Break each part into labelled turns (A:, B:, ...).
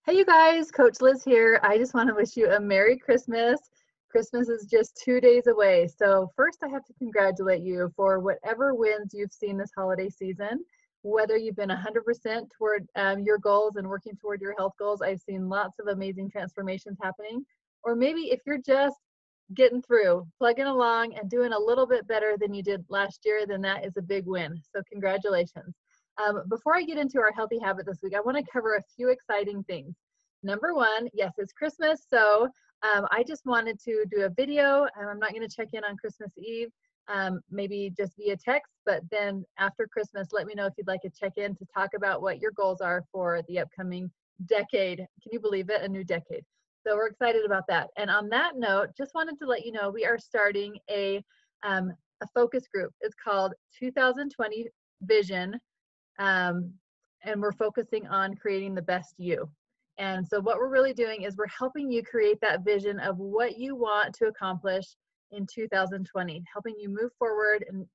A: Hey, you guys, Coach Liz here. I just want to wish you a Merry Christmas. Christmas is just 2 days away. So, first, I have to congratulate you for whatever wins you've seen this holiday season. Whether you've been 100% toward your goals and working toward your health goals, I've seen lots of amazing transformations happening. Or maybe if you're just getting through, plugging along, and doing a little bit better than you did last year, then that is a big win. So, congratulations. Before I get into our healthy habit this week, I want to cover a few exciting things. Number one, yes, it's Christmas, so I just wanted to do a video. I'm not going to check in on Christmas Eve, maybe just via text, but then after Christmas, let me know if you'd like to check in to talk about what your goals are for the upcoming decade. Can you believe it? A new decade. So we're excited about that. And on that note, just wanted to let you know we are starting a focus group. It's called 2020 Vision, and we're focusing on creating the best you. And so what we're really doing is we're helping you create that vision of what you want to accomplish in 2020, helping you move forward and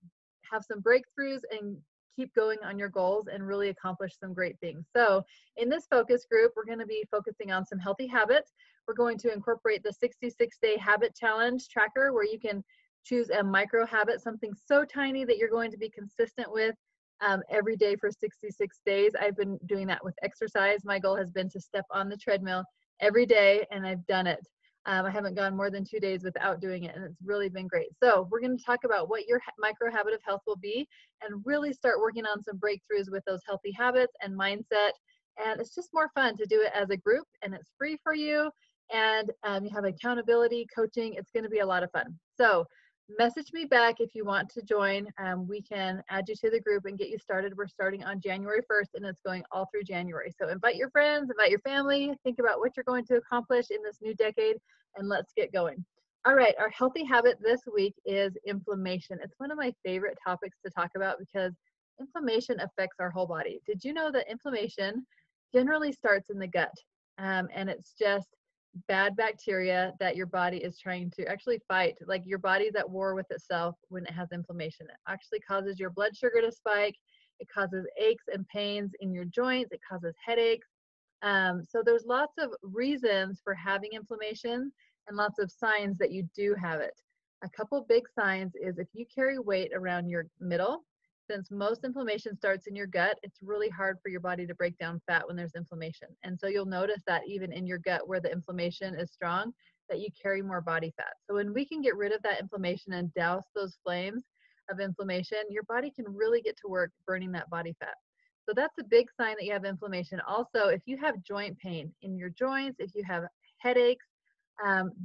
A: have some breakthroughs and keep going on your goals and really accomplish some great things. So in this focus group, we're going to be focusing on some healthy habits. We're going to incorporate the 66-day habit challenge tracker where you can choose a micro habit, something so tiny that you're going to be consistent with every day for 66 days. I've been doing that with exercise. My goal has been to step on the treadmill every day, and I've done it. I haven't gone more than 2 days without doing it, and it's really been great. So we're going to talk about what your micro habit of health will be and really start working on some breakthroughs with those healthy habits and mindset. And it's just more fun to do it as a group, and it's free for you, and you have accountability, coaching. It's going to be a lot of fun. So message me back if you want to join. We can add you to the group and get you started. We're starting on January 1st, and it's going all through January. So invite your friends, invite your family, think about what you're going to accomplish in this new decade, and let's get going. All right, our healthy habit this week is inflammation. It's one of my favorite topics to talk about because inflammation affects our whole body. Did you know that inflammation generally starts in the gut? And it's just bad bacteria that your body is trying to actually fight. Like your body's at war with itself when it has inflammation. It actually causes your blood sugar to spike. It causes aches and pains in your joints. It causes headaches. So there's lots of reasons for having inflammation and lots of signs that you do have it. A couple big signs is if you carry weight around your middle. Since most inflammation starts in your gut, it's really hard for your body to break down fat when there's inflammation. And so you'll notice that even in your gut where the inflammation is strong, that you carry more body fat. So when we can get rid of that inflammation and douse those flames of inflammation, your body can really get to work burning that body fat. So that's a big sign that you have inflammation. Also, if you have joint pain in your joints, if you have headaches,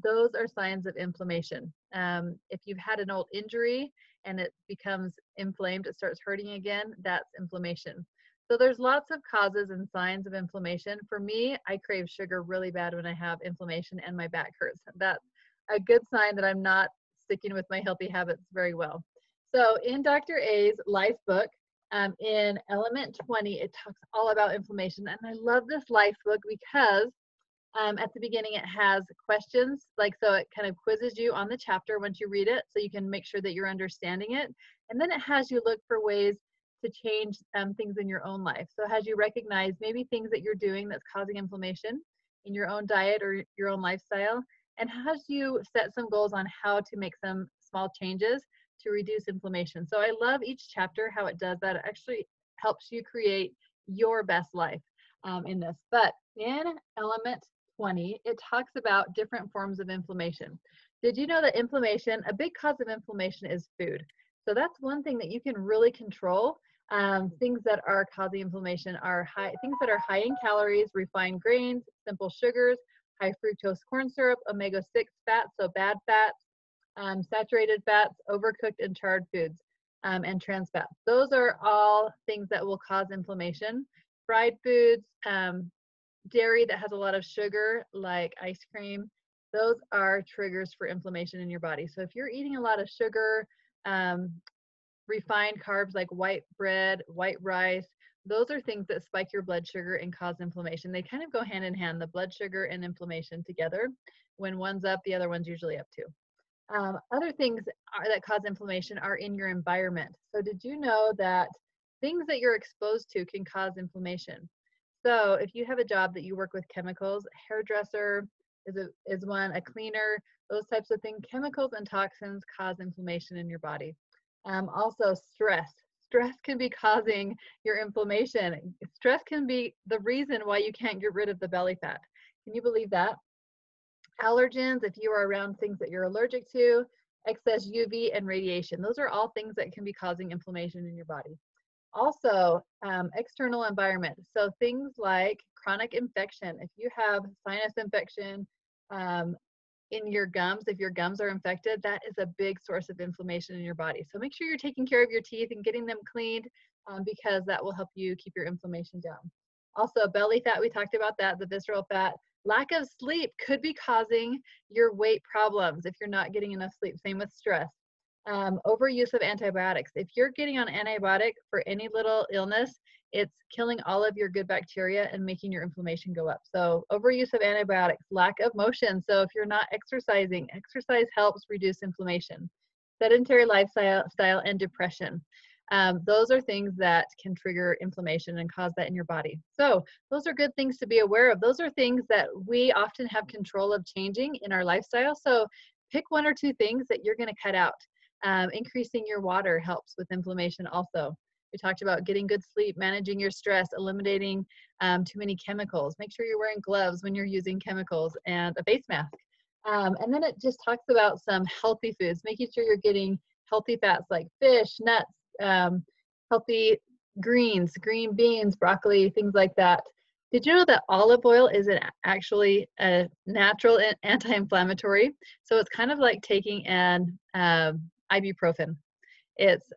A: those are signs of inflammation. If you've had an old injury and it becomes inflamed, it starts hurting again, that's inflammation. So there's lots of causes and signs of inflammation. For me, I crave sugar really bad when I have inflammation and my back hurts. That's a good sign that I'm not sticking with my healthy habits very well. So in Dr. A's life book, in Element 20, it talks all about inflammation. And I love this life book because at the beginning it has questions, so it kind of quizzes you on the chapter once you read it so you can make sure that you're understanding it. And then it has you look for ways to change things in your own life. So it has you recognize maybe things that you're doing that's causing inflammation in your own diet or your own lifestyle, and has you set some goals on how to make some small changes to reduce inflammation. So I love each chapter, how it does that. It actually helps you create your best life in this. But in Element 20, it talks about different forms of inflammation. Did you know that inflammation, a big cause of inflammation is food? So that's one thing that you can really control. Things that are causing inflammation are things that are high in calories, refined grains, simple sugars, high fructose corn syrup, omega-6 fats, so bad fats, saturated fats, overcooked and charred foods, and trans fats. Those are all things that will cause inflammation. Fried foods, dairy that has a lot of sugar, like ice cream, those are triggers for inflammation in your body. So if you're eating a lot of sugar, refined carbs like white bread, white rice, those are things that spike your blood sugar and cause inflammation. They kind of go hand in hand, the blood sugar and inflammation together. When one's up, the other one's usually up too. Other things that cause inflammation are in your environment. So did you know that things that you're exposed to can cause inflammation? So if you have a job that you work with chemicals, hairdresser is one, a cleaner, those types of things, chemicals and toxins cause inflammation in your body. Also stress. Stress can be causing your inflammation. Stress can be the reason why you can't get rid of the belly fat. Can you believe that? Allergens, if you are around things that you're allergic to, excess UV and radiation. Those are all things that can be causing inflammation in your body. Also, external environment. So things like chronic infection. If you have sinus infection in your gums, if your gums are infected, that is a big source of inflammation in your body. So make sure you're taking care of your teeth and getting them cleaned because that will help you keep your inflammation down. Also, belly fat, we talked about that, the visceral fat. Lack of sleep could be causing your weight problems if you're not getting enough sleep. Same with stress. Overuse of antibiotics. If you're getting on antibiotic for any little illness, it's killing all of your good bacteria and making your inflammation go up. So overuse of antibiotics, lack of motion. So if you're not exercising, exercise helps reduce inflammation. Sedentary lifestyle and depression. Those are things that can trigger inflammation and cause that in your body. So those are good things to be aware of. Those are things that we often have control of changing in our lifestyle. So pick one or two things that you're going to cut out. Increasing your water helps with inflammation also. We talked about getting good sleep, managing your stress, eliminating too many chemicals. Make sure you're wearing gloves when you're using chemicals and a face mask. And then it just talks about some healthy foods, making sure you're getting healthy fats like fish, nuts, healthy greens, green beans, broccoli, things like that. Did you know that olive oil is actually a natural anti-inflammatory? So it's kind of like taking an ibuprofen. It's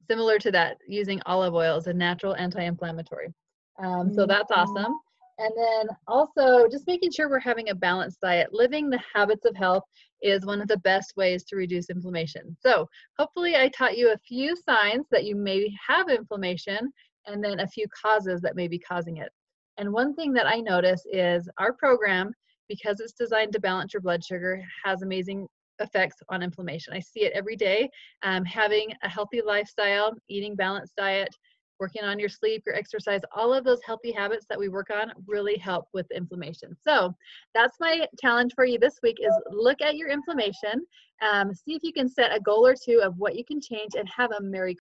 A: similar to that, using olive oil as a natural anti-inflammatory. So that's awesome. And then also just making sure we're having a balanced diet. Living the habits of health is one of the best ways to reduce inflammation. So hopefully I taught you a few signs that you may have inflammation and then a few causes that may be causing it. And one thing that I notice is our program, because it's designed to balance your blood sugar, has amazing effects on inflammation. I see it every day. Having a healthy lifestyle, eating balanced diet, working on your sleep, your exercise, all of those healthy habits that we work on really help with inflammation. So that's my challenge for you this week is look at your inflammation, see if you can set a goal or two of what you can change and have a Merry